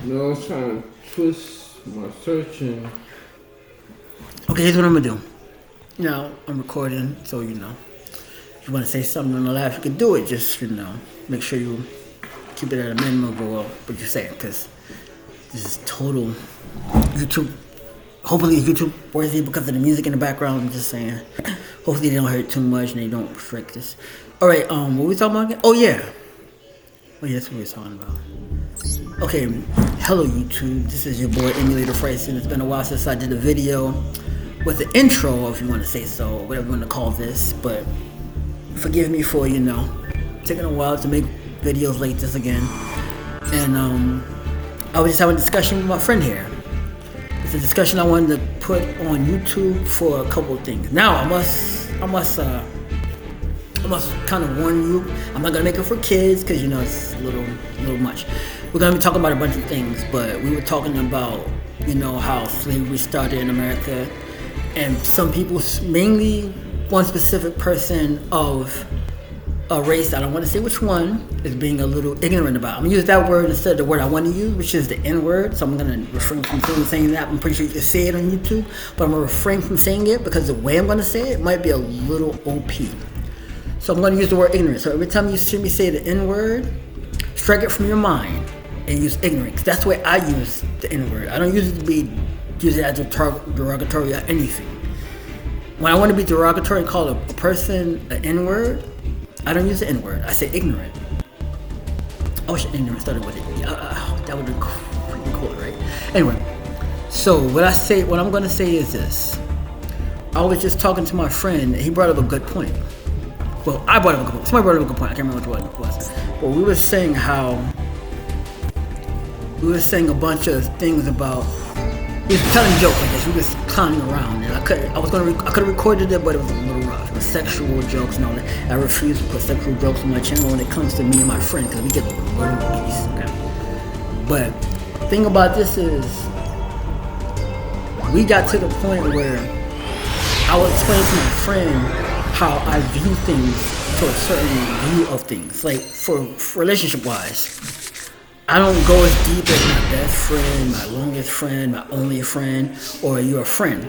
No, I was trying to twist my searching. Okay, here's what I'm gonna do. Now, I'm recording, so if you want to say something on the live, you can do it. Just, make sure you keep it at a minimum of what you're saying, because this is total YouTube. Hopefully it's YouTube worthy because of the music in the background. I'm just saying. Hopefully they don't hurt too much and they don't restrict this. Alright, what were we talking about again? Oh yeah, that's what we were talking about. Okay, hello YouTube. This is your boy Emulator Fryson. It's been a while since I did a video with the intro, if you want to say so, whatever you want to call this. But forgive me for, taking a while to make videos like this again. And I was just having a discussion with my friend here. It's a discussion I wanted to put on YouTube for a couple of things. Now I must kind of warn you. I'm not gonna make it for kids because it's a little much. We're gonna be talking about a bunch of things, but we were talking about how slavery started in America, and some people, mainly one specific person of a race, I don't want to say which one, is being a little ignorant about. I'm going to use that word instead of the word I want to use, which is the N word. So I'm going to refrain from saying that. I'm pretty sure you can say it on YouTube, but I'm going to refrain from saying it because the way I'm going to say it might be a little OP. So I'm going to use the word ignorant. So every time you see me say the N word, strike it from your mind and use ignorant. That's the way I use the N word. I don't use it as a derogatory or anything. When I want to be derogatory and call a person an N word, I don't use the N word. I say ignorant. I wish ignorant started with it. That would be freaking cool, right? Anyway, so what I'm gonna say is this. I was just talking to my friend. He brought up a good point. Well, I brought up a good point. Somebody brought up a good point. I can't remember which one it was. But we were saying a bunch of things about. He was telling jokes, I guess. We was clowning around, and I could have recorded it, but it was a little rough. It was sexual jokes and all that. I refuse to put sexual jokes on my channel when it comes to me and my friend, because we get a little piece. Okay. But the thing about this is, we got to the point where I was explaining to my friend how I view things to a certain view of things, like for relationship-wise. I don't go as deep as my best friend, my longest friend, my only friend, or you're a friend.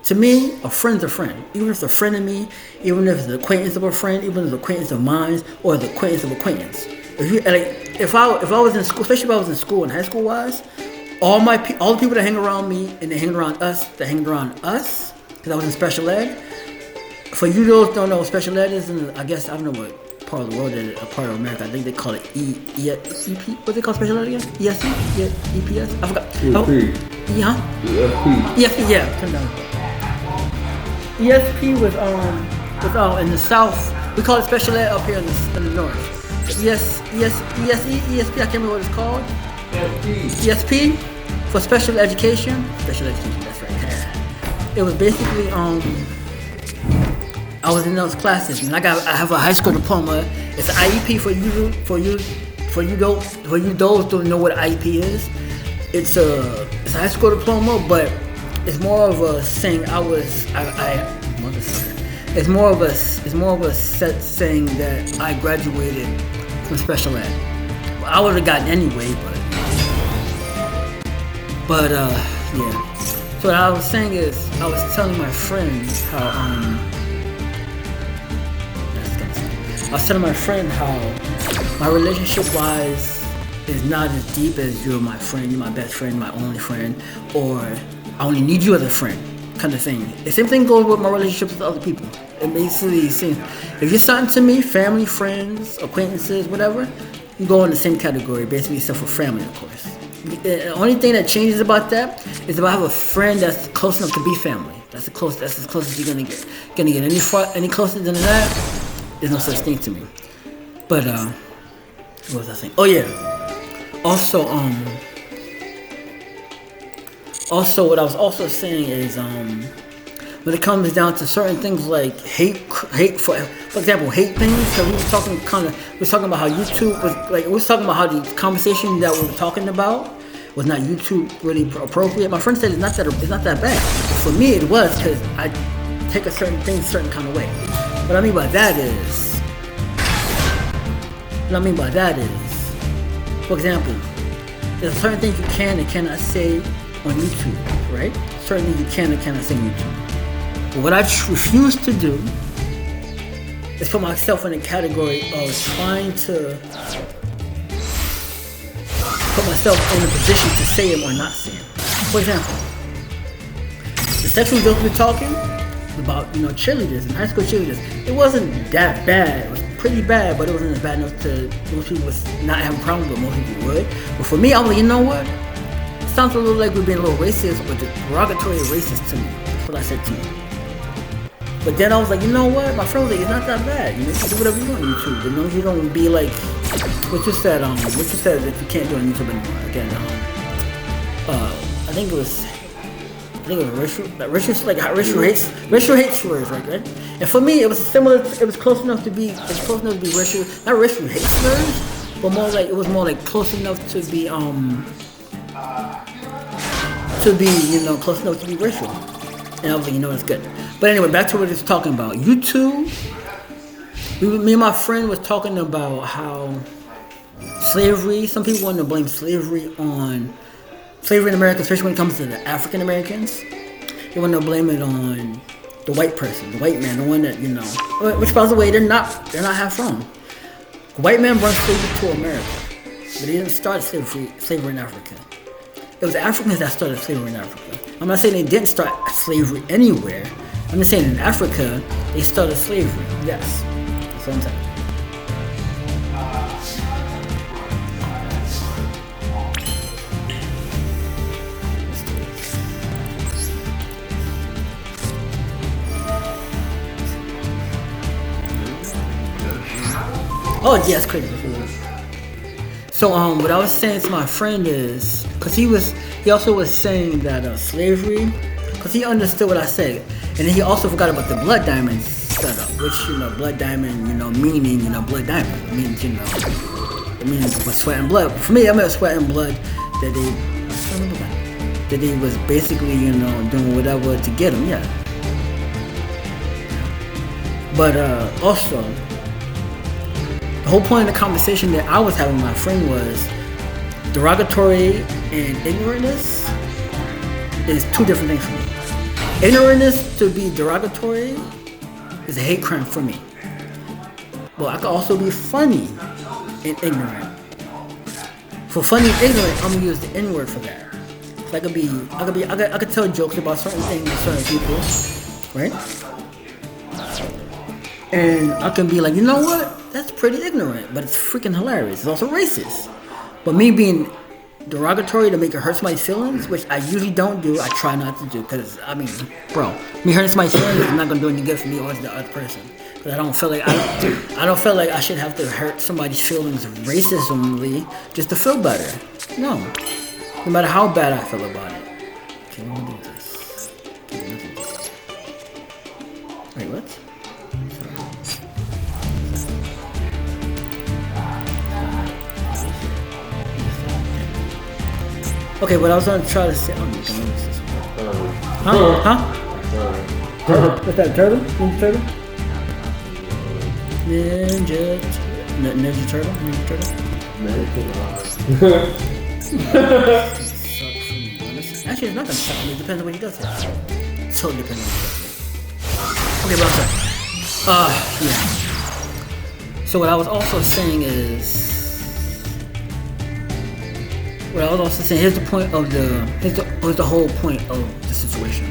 To me, a friend's a friend. Even if it's a friend of me, even if it's an acquaintance of a friend, even if it's an acquaintance of mine, or the acquaintance of acquaintance. If I was in school, especially if I was in school and high school wise, all the people that hang around me and they hang around us, because I was in special ed. For you those don't know what special ed is, and I guess I don't know what part of the world, a part of America. I think they call it EP. What's it called? Special ed again? ESC? EPS? I forgot. ESP. ESP. Yeah. Turn down. ESP was in the south. We call it special ed up here in the north. ESP. I can't remember what it's called. ESP for special education. Special education. That's right. It was basically I was in those classes, and I have a high school diploma. It's an IEP for you those don't know what IEP is. It's a high school diploma, but it's more of a saying It's more of a set saying that I graduated from special ed. Well, I would have gotten anyway, but yeah. So what I was saying is, I was telling my friend how my relationship-wise is not as deep as you're my friend, you're my best friend, my only friend, or I only need you as a friend, kind of thing. The same thing goes with my relationships with other people. It basically seems, if you're something to me, family, friends, acquaintances, whatever, you go in the same category, basically, except for family, of course. The only thing that changes about that is if I have a friend that's close enough to be family. That's as close as you're gonna get. Any closer than that, there's no such thing to me. But what was I saying? Oh yeah. Also, what I was also saying is, when it comes down to certain things like hate for example, hate things. So we were talking about how YouTube was talking about how the conversation that we were talking about was not YouTube really appropriate. My friend said it's not that bad. For me, it was, because I take a certain thing a certain kind of way. What I mean by that is, for example, there's certain things you can and cannot say on YouTube, right? Certain things you can and cannot say on YouTube. But what I refuse to do is put myself in the category of trying to put myself in a position to say them or not say them. For example, the sexual jokes we're talking about, cheerleaders and high school cheerleaders, it wasn't that bad. It was pretty bad, but it wasn't as bad enough to most people was not having a problem, but most people would. But for me, I was like, you know what? It sounds a little like we're being a little racist, but derogatory racist to me. That's what I said to you. But then I was like, you know what? My friend was like, it's not that bad. You can do whatever you want on YouTube. As long as you don't be like what you said that you can't do on YouTube anymore. Again, I think it was racial hate slurs, right? And for me, it was similar. It was close enough to be racial, not racial hate slurs, but it was more like close enough to be close enough to be racial. And I was like, it's good. But anyway, back to what it's talking about. YouTube. Me and my friend was talking about how slavery. Some people want to blame slavery in America, especially when it comes to the African Americans. They want to blame it on the white person, the white man, the one that which by the way they're not half wrong. The white man brought slavery to America, but he didn't start slavery in Africa. It was the Africans that started slavery in Africa. I'm not saying they didn't start slavery anywhere. I'm just saying in Africa they started slavery. Yes, that's what I'm saying. Oh yeah, it's crazy. So what I was saying to my friend is, cause he also was saying that slavery, cause he understood what I said, and then he also forgot about the blood diamond setup, which blood diamond, meaning blood diamond it means with sweat and blood. For me, I meant sweat and blood that they was basically doing whatever to get them, yeah. But also, the whole point of the conversation that I was having with my friend was derogatory and ignorantness is two different things for me. Ignorantness to be derogatory is a hate crime for me. But I could also be funny and ignorant. For funny and ignorant, I'm gonna use the N-word for that. So I could tell jokes about certain things to certain people, right? And I can be like, you know what? That's pretty ignorant, but it's freaking hilarious. It's also racist. But me being derogatory to make it hurt somebody's feelings, which I usually don't do, I try not to do, because me hurting somebody's feelings is not gonna do any good for me or the other person. Because I don't feel like I should have to hurt somebody's feelings racismly just to feel better. No matter how bad I feel about it. Okay, let me do this. Wait, what? Okay, what I was gonna try to say. Oh my god. Huh? What's that? Turtle? Ninja Turtle? Ninja Turtle? Actually, it's not gonna suck. It depends on what he does. So it depends on what he does. Okay, but I'm sorry. Yeah. So what I was also saying is. Well, I was also saying, here's the whole point of the situation.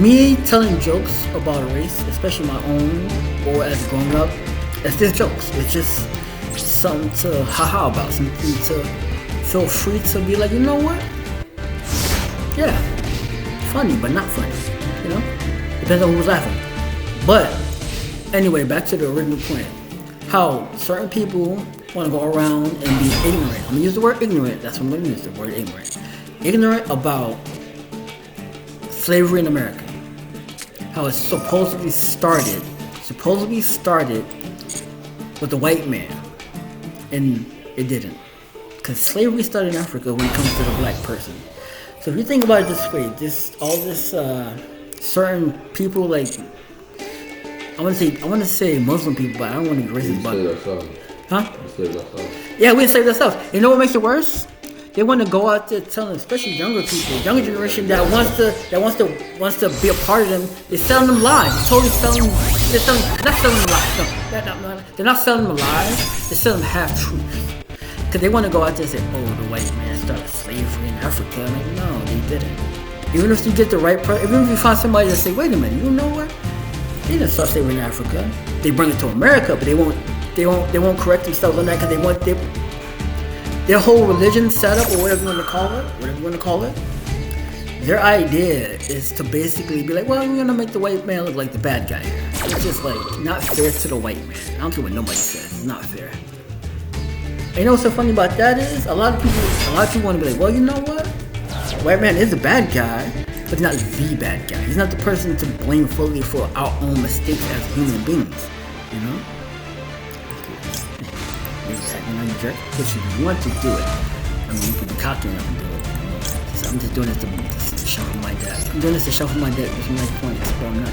Me telling jokes about a race, especially my own, or as growing up, it's just jokes. It's just something to haha about, something to feel free to be like, you know what? Yeah, funny, but not funny. Depends on who's laughing. But anyway, back to the original point. How certain people want to go around and be ignorant. I'm gonna use the word ignorant. That's what I'm gonna use, the word ignorant. Ignorant about slavery in America. How it supposedly started with the white man, and it didn't. Because slavery started in Africa when it comes to the black person. So if you think about it this way, certain people like I want to say Muslim people, but I don't want to be racist about it. Huh? Enslaved ourselves. Yeah, we enslaved ourselves. You know what makes it worse? They want to go out there telling, especially younger people, younger generation that wants to be a part of them. They're selling them lies. They're not selling them lies. No, they're not selling them lies. They're selling them half truths. Because they want to go out there and say, oh, the white man started slavery in Africa. I'm like, no, they didn't. Even if you get the right person, even if you find somebody that say, wait a minute, you know what? They didn't start slavery in Africa. They bring it to America, but they won't correct themselves on that because they want their whole religion setup, or whatever you want to call it, their idea is to basically be like, well, we're gonna make the white man look like the bad guy here. It's just like not fair to the white man. I don't care what nobody says. It's not fair. And you know what's so funny about that is a lot of people want to be like, well, you know what? The white man is a bad guy, but he's not the bad guy. He's not the person to blame fully for our own mistakes as human beings. You know? You jerk. If you want to do it, I mean, you can be cocky enough to do it. So I'm just doing this to shuffle my deck. I'm doing this to shuffle my deck with some nice points, but I'm not.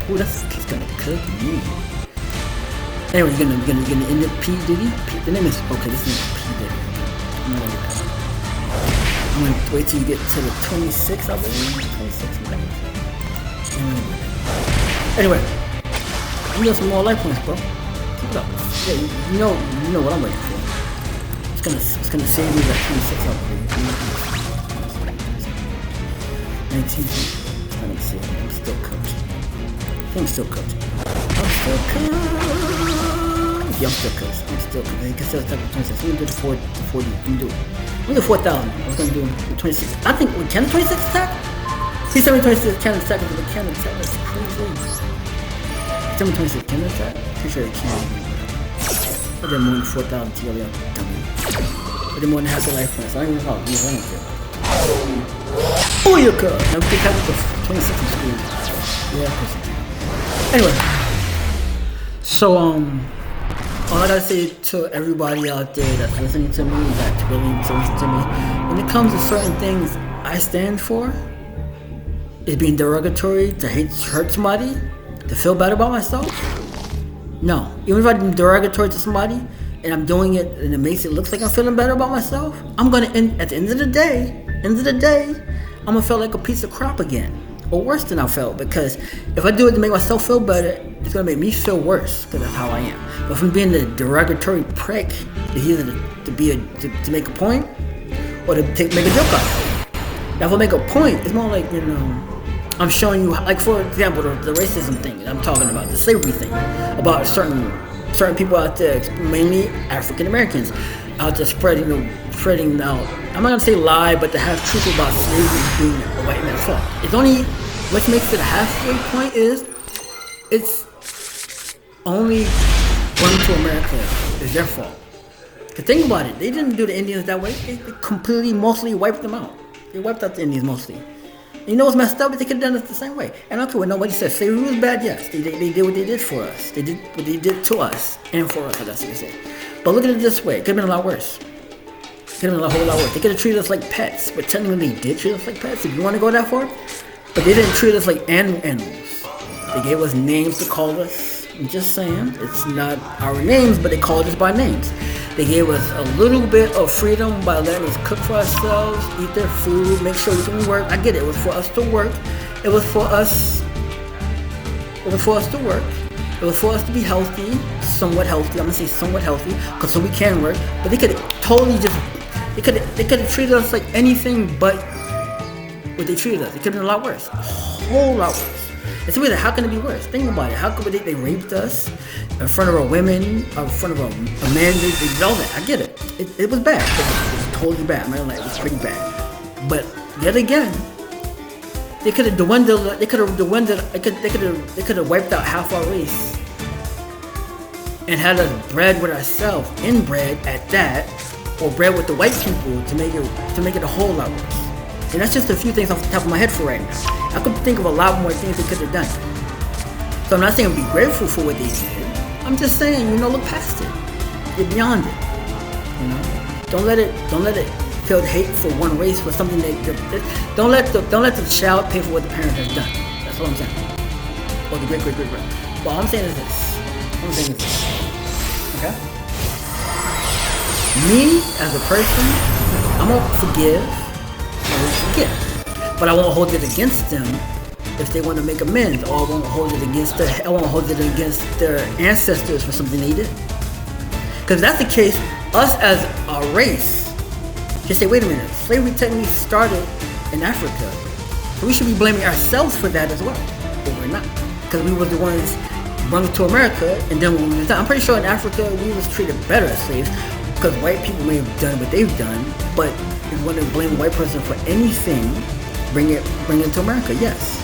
Ooh, he's gonna cook me. Anyway, you're gonna end it P Diddy. The name is okay. This is P Diddy. I'm gonna wait till you get to the 26th, I believe. 26. Anyway. You got some more life points, bro. Keep it up. Yeah, you know what I'm waiting for. It's gonna save me that 26 up for you. 19. Let me see. I'm still cooked. Yeah, I'm still cooked. Yeah, I'm still cooked. You can still attack with 26. We're gonna do the 40. We do it. We're gonna do 4,000. I was gonna do the 26. I think we can 26 attack. He said me 26 can attack, but the can attack is crazy. 726, can I try? Pretty sure it can. But they're more than 4,000 TL. But they're more than half the life points. I don't even know how to run it. Oh, you could! Now pick up the 26 screen. Yeah, anyway. So, all I gotta say to everybody out there that's listening to me, that's willing to listen to me, when it comes to certain things I stand for, is being derogatory, to hurt somebody, to feel bad about myself? No. Even if I'm derogatory to somebody and I'm doing it and it makes it look like I'm feeling better about myself, I'm gonna end at the end of the day, I'm gonna feel like a piece of crap again. Or worse than I felt, because if I do it to make myself feel better, it's gonna make me feel worse, because that's how I am. But from being the derogatory prick, either to make a point or to make a joke out of it. Now if I make a point, it's more like, I'm showing you, like for example, the racism thing I'm talking about, the slavery thing, about certain people out there, mainly African Americans, out there spreading out. I'm not gonna say lie, but the half truth about slavery being a white man's fault. It's only what makes it a halfway point is it's only going to America is their fault. Cause think about it, they didn't do the Indians that way. They completely, mostly wiped them out. They wiped out the Indians mostly. You know what's messed up? They could have done it the same way. And I don't care what nobody says. Slavery was bad, yes. They did what they did for us. They did what they did to us and for us, I guess you could say. But look at it this way. It could have been a lot worse. Could have been a whole lot worse. They could have treated us like pets, but technically they did treat us like pets, if you want to go that far. But they didn't treat us like animals. They gave us names to call us. I'm just saying, it's not our names, but they called us by names. They gave us a little bit of freedom by letting us cook for ourselves, eat their food, make sure we can work. I get it. It was for us to work. It was for us to work. It was for us to be healthy, somewhat healthy. I'm gonna say somewhat healthy, cause so we can work. But they could have totally just, they could have treated us like anything but what they treated us. It could have been a lot worse, a whole lot worse. It's weird. How can it be worse? Think about it. How could they raped us in front of our women, in front of a man? They did all that. I get it. It was bad. It was totally bad. Man, like, it was pretty bad. But yet again, they could have dwindled. They could have wiped out half our race and had us bred with ourselves, inbred at that, or bred with the white people to make it a whole lot worse. And that's just a few things off the top of my head for right now. I could think of a lot more things they could have done. So I'm not saying be grateful for what they did. I'm just saying, look past it. Get beyond it. Don't let it feel hate for one race for something don't let the child pay for what the parent has done. That's what I'm saying. Or the great. Well, all I'm saying is this. Okay? Me as a person, I'm gonna forgive. I won't forget, but I won't hold it against them if they want to make amends, or I won't hold it against their ancestors for something they did. Because if that's the case, us as a race can say, wait a minute, slavery technically started in Africa, so we should be blaming ourselves for that as well, but we're not, because we were the ones brought to America, and then when we was done, I'm pretty sure in Africa we was treated better as slaves, because white people may have done what they've done, but if you want to blame a white person for anything, bring it to America, yes.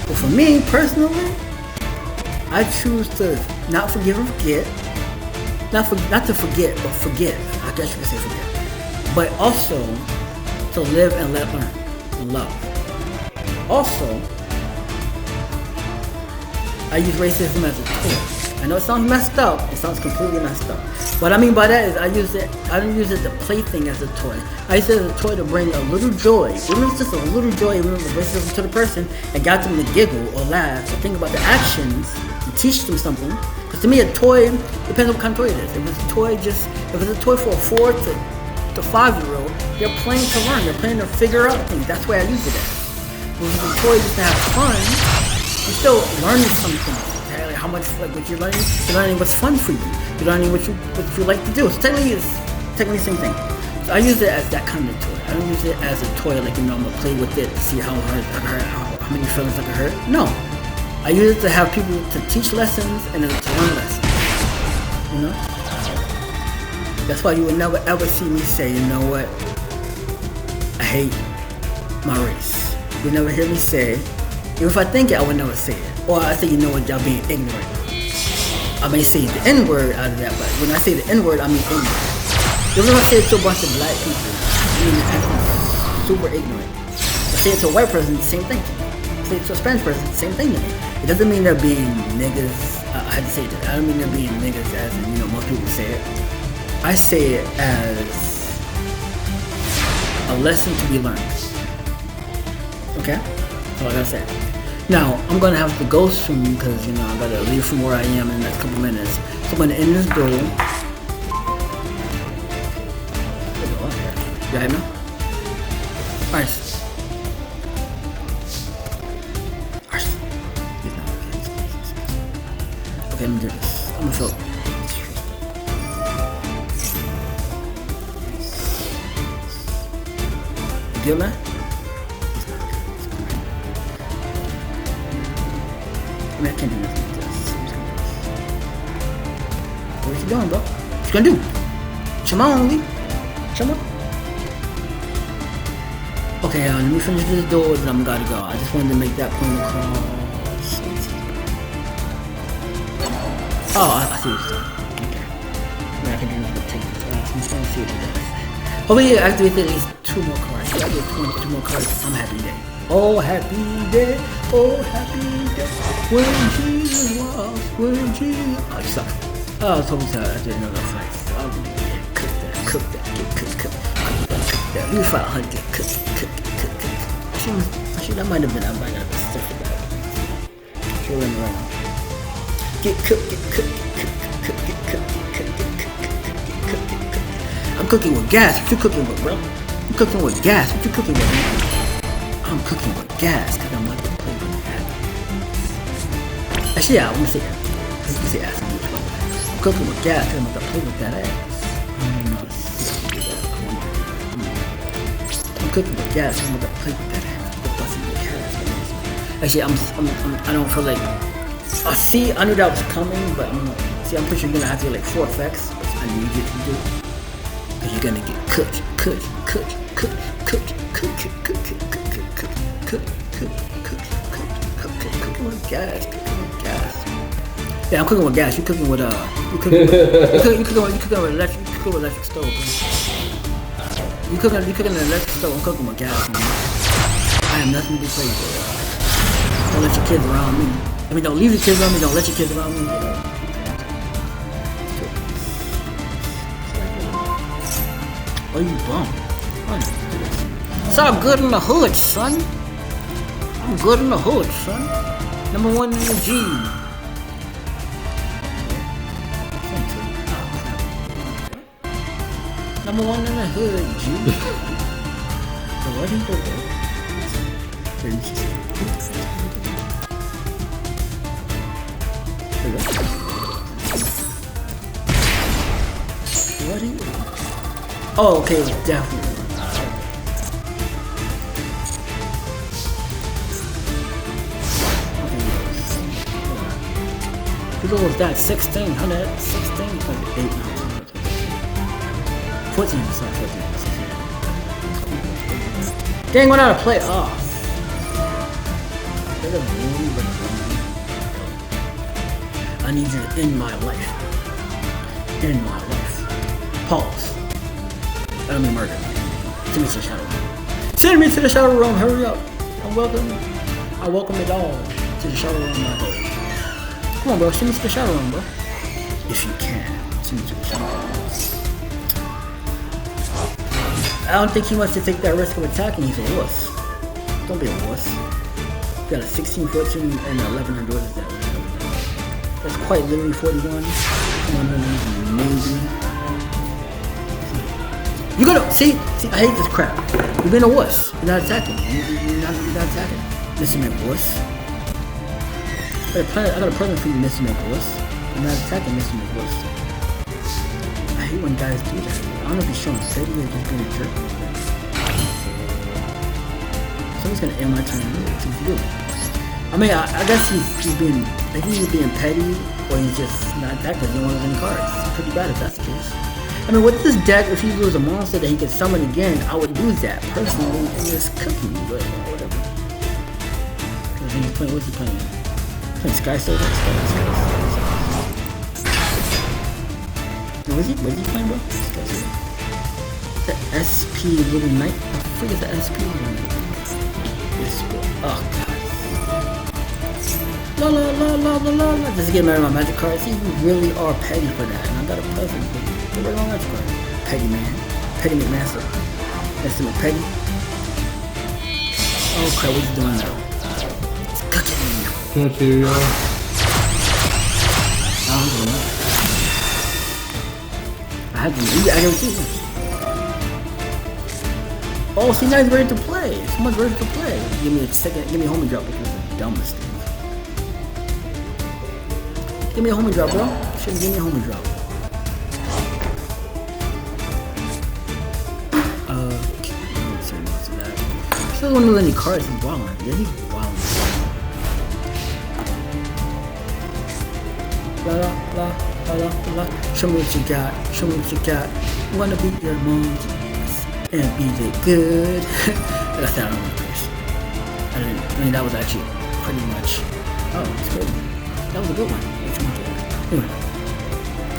But for me personally, I choose to not forgive and forget, not to forget, but forgive. I guess you could say forget, but also to live and let learn, and love. Also, I use racism as a tool. I know it sounds messed up. It sounds completely messed up. What I mean by that is I don't use it as a plaything as a toy. I use it as a toy to bring a little joy. Even if it's just a little joy, even if it's racism to the person, and got them to giggle or laugh or think about the actions and teach them something. Because to me, a toy depends on what kind of toy it is. If it's a toy for a 4 to 5-year-old, they're playing to learn. They're playing to figure out things. That's the way I use it as. If it's a toy just to have fun, you're still learning something. How much, like, what you're learning what's fun for you. You're learning what you like to do. So technically the same thing. So I use it as that kind of toy. I don't use it as a toy like, I'm gonna play with it to see how many feelings I can hurt. No. I use it to have people to teach lessons and then to learn lessons. You know? That's why you would never ever see me say, you know what? I hate my race. You'll never hear me say, even if I think it, I would never say it. Or I say, you know what, y'all being ignorant. I may say the N-word out of that, but when I say the N-word, I mean ignorant. Even if I say it to a bunch of black people, I mean I'm super ignorant. I say it to a white person, same thing. I say it to a Spanish person, same thing to me. It doesn't mean they're being niggas. I had to say that. I don't mean they're being niggas as in, you know, most people say it. I say it as a lesson to be learned. Okay? That's all I gotta say. Now, I'm gonna have to go soon because, you know, I gotta leave from where I am in the next couple minutes. So I'm gonna end this door. You hear me? Alright. Okay, let me do this. I'm gonna fill it. You good, man? I mean, I can't do nothing with this. What you doing, bro? What you gonna do? Come on, Lee. Come on. Okay, let me finish this door and I'm gotta go. I just wanted to make that point across. Oh, I see what you're saying. Okay. I mean, I can do nothing but take this off. I'm just gonna see what it does. Hopefully, you activate at least 2 more cards. If I get 2 more cards, I'm happy day. Oh, happy day. Oh, happy day. When Jesus was, when Jesus... Oh, you suck. Oh, I was hoping to do another fight. Oh, yeah, cook that, cook that. We fight 100, cook. Actually, that might have been, I might have been stuff about it. Sure went wrong. Get cooked. I'm cooking with gas. What you cooking with, bro? I'm cooking with gas. What you cooking with, man? I'm cooking with gas because I'm like to play with that. Actually, yeah, I want to say that. You can say ass. I'm cooking with gas because I'm like to play with that ass. I'm cooking with gas because I'm like to play with that ass. Actually, I don't feel like. I knew that was coming, but I'm pretty sure you're gonna have to do like 4 effects, which I need you to do. Because you're gonna get cooked. Cooking with gas. Yeah, I'm cooking with gas. You cooking with you cooking with electric stove. Bro. You cooking an electric stove. I'm cooking with gas. Man. I am nothing to be played with. Don't let your kids around me. I mean, don't leave your kids around me. Don't let your kids around me. Oh, you bum. It's all good in the hood, son. I'm good in the hood, son. Number 1 in the G. Number one in the hood, G. The legend of the What are you? Oh, okay, definitely. What was that? 16, 116, 8, 14, sorry, 14. Dang, went out of play. Oh. I need you to end my life. End my life. Pause. I don't mean murder. Send me to the shadow room. Send me to the shadow room. Hurry up. I welcome it all to the shadow room, my boy. Come on, bro. Send me to the shadow room, bro. If you can. Send me to the shadow room. I don't think he wants to take that risk of attacking. He's a wuss. Don't be a wuss. You got a 16, 14, and 1100. What is that? That's quite literally 41. Maybe. You gotta see. I hate this crap. You're being a wuss. You're not attacking. You're not attacking. Mr. McWuss. I got a present for you, Mr. McWuss. You're not attacking, Mr. McWuss. I hate when guys do that. I don't know if he's showing steady or just being a jerk. Someone's gonna end my turn. What's he do? I mean, I guess he's being, maybe he's being petty, or he's just not attacking because he don't want any cards. It's pretty bad if that's the case. I mean, with this deck, if he was a monster that he could summon again, I would use that personally and just cooking, but whatever. What's he playing? Playing Sky Sword? What is he playing, bro? Sky Sword. The SP Little Knight? I forget the SP Little Knight. Oh, God. La la la la la la la. Just get married my magic cards. See, you really are petty for that. And I got a present for you. Get rid of my magic card. Petty man. Petty McMaster. That's him, petty. Oh crap, what you doing now? It's cooking. Can't you, y'all? I'm doing that. I have to I can see him. Oh, see, now he's ready to play. Someone's ready to play. Give me a second. Give me a homie drop because it's the dumbest thing. Give me a homie drop, bro. Shouldn't give me a homie drop. Still don't know any cards. He's wildin'. Yeah, he's wildin'. La la la la la la. Show me what you got. Show me what you got. Wanna beat your moms and beat it good. That's that on my face. I mean, that was actually pretty much. Oh, it's good. That was a good one. Anyway,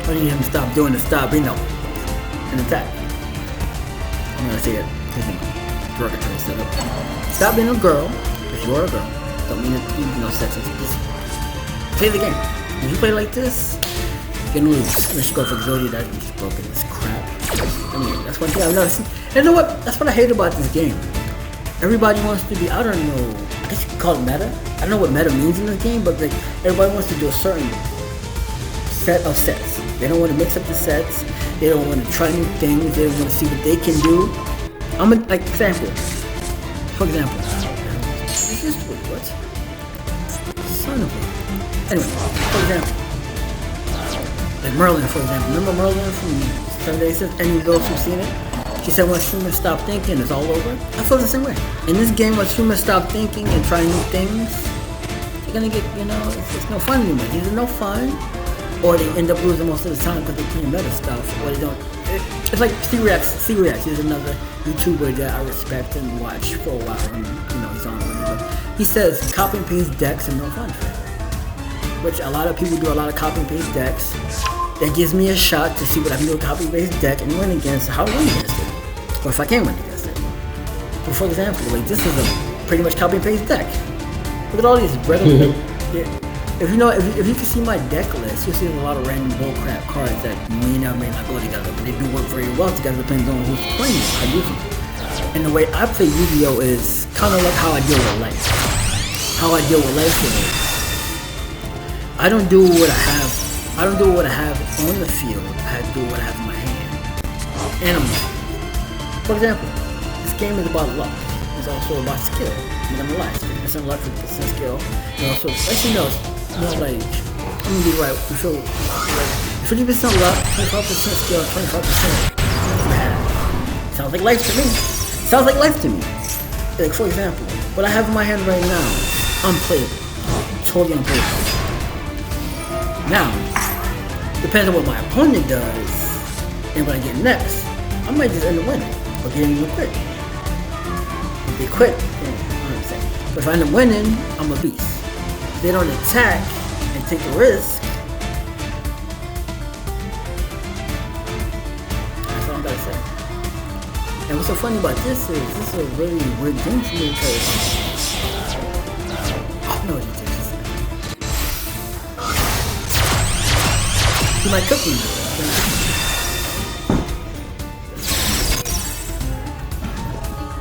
I need him to stop doing the stop, and attack. I'm gonna say it. Derogatory setup. Stop being a girl. If you are a girl, don't mean it. Sexist. Just play the game. If you play like this, you can lose. Unless you go for Exodia, that'd be broken as crap. I mean, that's one thing I've noticed. And you know what? That's what I hate about this game. Everybody wants to be. I don't know. I guess you could call it meta. I don't know what meta means in this game, but like everybody wants to do a certain set of sets. They don't want to mix up the sets. They don't want to try new things. They don't want to see what they can do. I'm like example. For example. This is what? Son of a. Anyway, for example. Like Merlin, for example. Remember Merlin from 7 Days? Any of those who've seen it? She said once humans stop thinking, it's all over. I feel the same way. In this game, once humans stop thinking and trying new things, they're gonna get, it's no fun anymore. It's either no fun, or they end up losing most of the time because they're playing better stuff, or they don't. It's like C-Rex. C-Rex is another YouTuber that I respect and watch for a while. And, he's on whatever. He says copy and paste decks are no fun for him. Which a lot of people do a lot of copy and paste decks. That gives me a shot to see what I can do with a copy and paste deck and win against how I win against it. Or if I can win against it. But for example, like this is a pretty much copy and paste deck. Look at all these regular. If you can see my deck list, you'll see a lot of random bullcrap cards that may or may not go together, but they do work very well together depending on who's playing it. I use them. And the way I play Yu-Gi-Oh is kind of like how I deal with life. How I deal with life is I don't do what I have on the field. I do what I have in my hand. animals. For example, this game is about luck. It's also about skill. But I'm alive. 50% luck, 50% skill. And also, as you know, it's more like, I'm gonna be right. We show like 50% luck, 25% skill, 25% math. Sounds like life to me. Sounds like life to me. Like, for example, what I have in my hand right now, unplayable. Totally unplayable. Now, depending on what my opponent does and what I get next, I might just end up winning or getting them to quit. If they quit, then I understand. But if I end up winning, I'm a beast. If they don't attack and take a risk, that's all I'm gonna say. And what's so funny about this is a really weird game for me because I know what you did. He might cook me.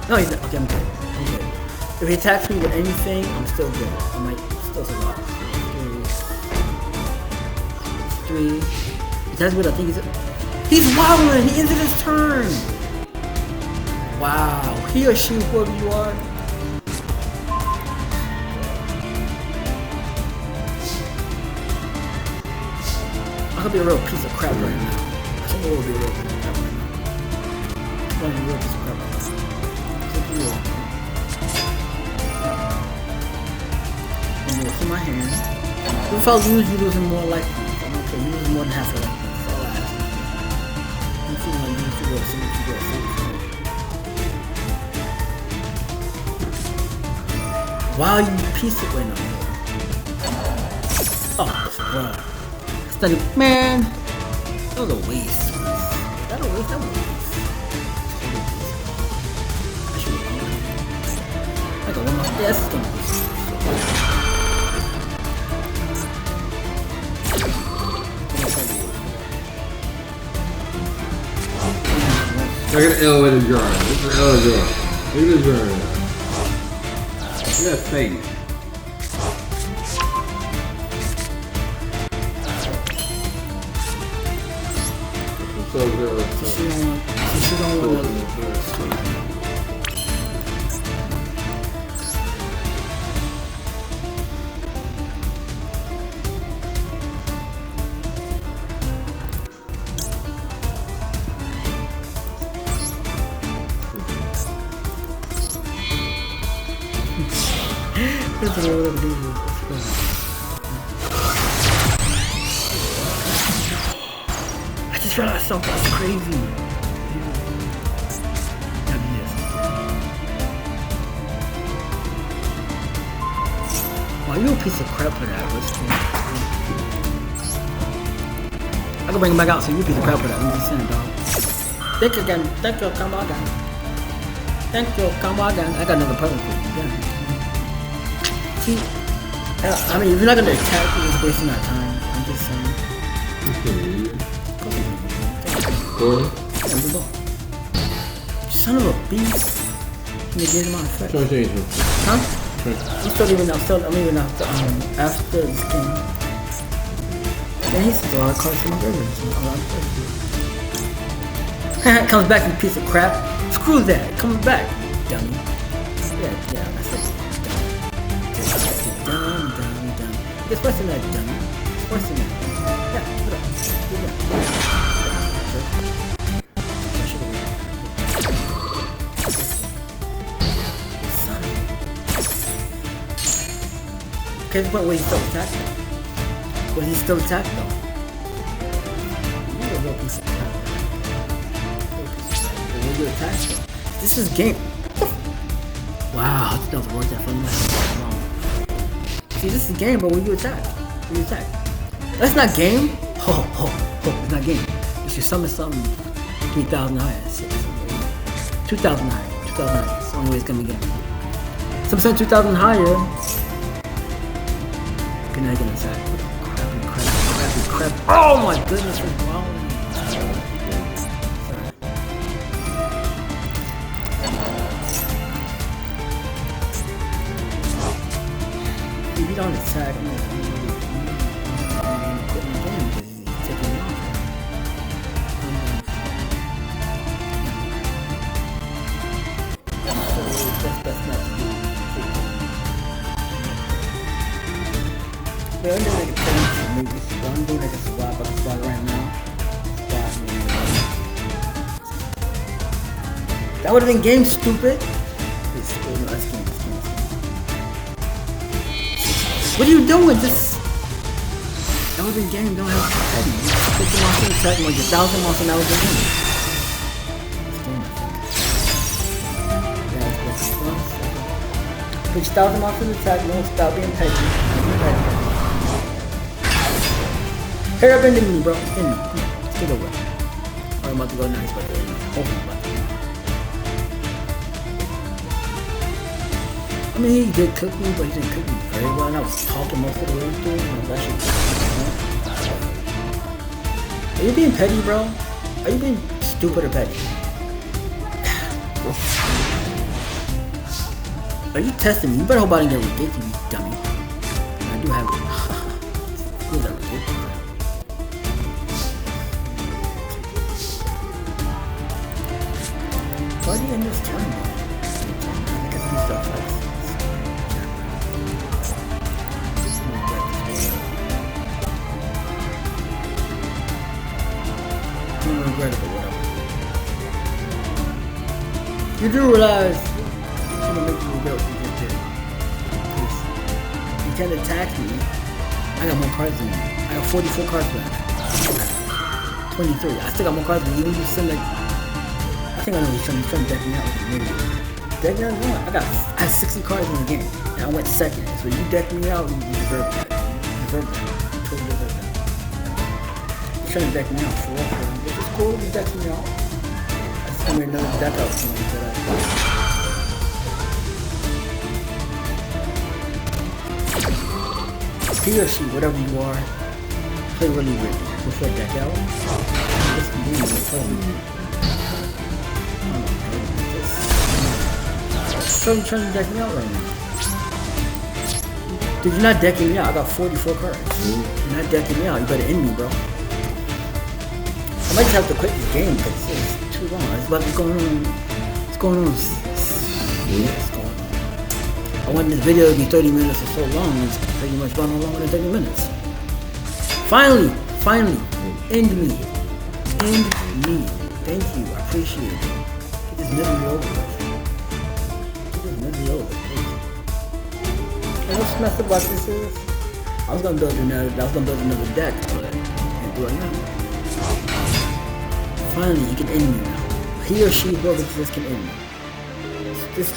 No, he's not. Okay, I'm good. I'm good. If he attacks me with anything, I'm still good. I might still survive. 3. He attacks me with, I think he's wilding. He ended his turn. Wow. He or she, whoever you are. I could be a real piece of crap right now. I think I will be a real piece of crap right now. I'm a real piece of crap right now. I'm gonna keep my hand. If I lose, you losing more life points. I'm okay, you losing more than half of life points. That's all I ask. I'm feeling like you should go, see what you go, see what you go. Wow, you piece of wait, no. Oh, bro. Man, that was a waste. That was a waste. That was a waste. I should have gone. I got one more. Yeah, this is gonna be. Look at the elevator drawing. This is an elevator drawing. Look at this drawing. Look at that face. So good. She don't want to. I just realized something that's crazy. Wow, you a piece of crap for that. I can bring him back out, so you a piece of crap for that. I'm just saying, dog. Thank you again. Thank you, come on down. Thank you, come on down. I got another present for you. Yeah. See, I mean, if you're not gonna attack, you're just wasting our time. I'm just saying. Go. Son of a beast. Can you get him on effect? Try to change him. Huh? I'm still even after this game. And he's still a lot of cards from my favorite. Comes back, you piece of crap. Screw that. Coming back, dummy. Yeah, that's it. Dumb. It's worse than that, dummy. It's worse than that. Yeah, put up. Son of a... Okay, the point where he's still attacked. Was he still attacked though? You're a real piece of crap. When you attack though. This is game. Wow, that doesn't work that for me. See, this is game, but when you attack. That's not game. It's not game. You should summon something 3,000 higher. 2,000 higher. 2,000 higher. That's the only way it's gonna be game. Summon 2,000 higher. Can I get inside? Crap. Oh my goodness, what's wrong with me? If you don't attack, I'm gonna quit my game because he's taking me off. best not to do. But I'm doing like a challenge, maybe I'm doing like a squat right now. Squat, maybe. That would have been game, stupid. What are you doing? Just that would have been game. Don't have to tell me. Put your monster in attack mode. Your 1,000 monster now is the game. Put your 1,000 monster in attack mode. Stop being petty. Hurry up into me, bro. In me. Come on. Let's get over it. I'm about to go nice, but hopefully about to. I mean, he did cook me, but he didn't cook me very well. And I was talking most of the way through. And I was actually, Are you being petty, bro? Are you being stupid or petty? Are you testing me? You better hope I didn't get ridiculous, you dummy. I do have it. Who's that ridiculous? Why do you end this turn, bro? I can do stuff like this. Regrettable, whatever. You do realize it's gonna make you regret what you just did. You can't attack me. I got more cards than you. I got 44 cards left. 23. I still got more cards than you. You send like, I think I know you're trying to deck me out. Maybe. Deck me out? No. I had 60 cards in the game. And I went second. So you decked me out, you deserve that. You deserve that. Totally deserve that. You're trying to deck me out for what? It's cool, you decked me out. I just made another deck out for me today. He or she, whatever you are, play really good. Before deck out, just do it. So you're trying to deck me out right now. Dude, you're not decking me out. I got 44 cards. You're not decking me out. You better end me, bro. I might just have to quit this game because it's too long. It's about to be going on. It's going on. It's going on. I wanted this video to be 30 minutes or so long. It's pretty much gone on longer than 30 minutes. Finally, end me. End me. Thank you. I appreciate it. Get this misery over with. Get this misery over. And what's messed up about this is, I was gonna build another deck, but I can't do it now. Finally, he can end me now. He or she, whoever this can end me. This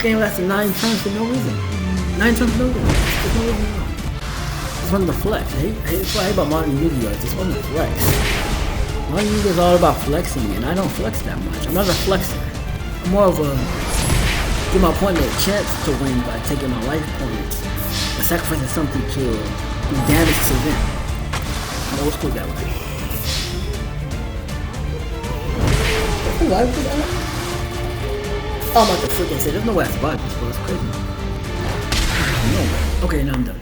game lasted 9 turns for no reason. 9 turns for no reason. There's no reason wrong. Just wanted to flex. That's what I hate about Modern Yu-Gi-Oh! I just wanted to flex. Modern Yu-Gi-Oh! Is all about flexing, and I don't flex that much. I'm not a flexer. I'm more of a give my opponent a chance to win by taking my life points and sacrificing something to do damage to them. I'm old school that way. Why would that? Oh, I'm about to freaking say, there's no way I survived this, bro. It's crazy. No way. Okay, now I'm done.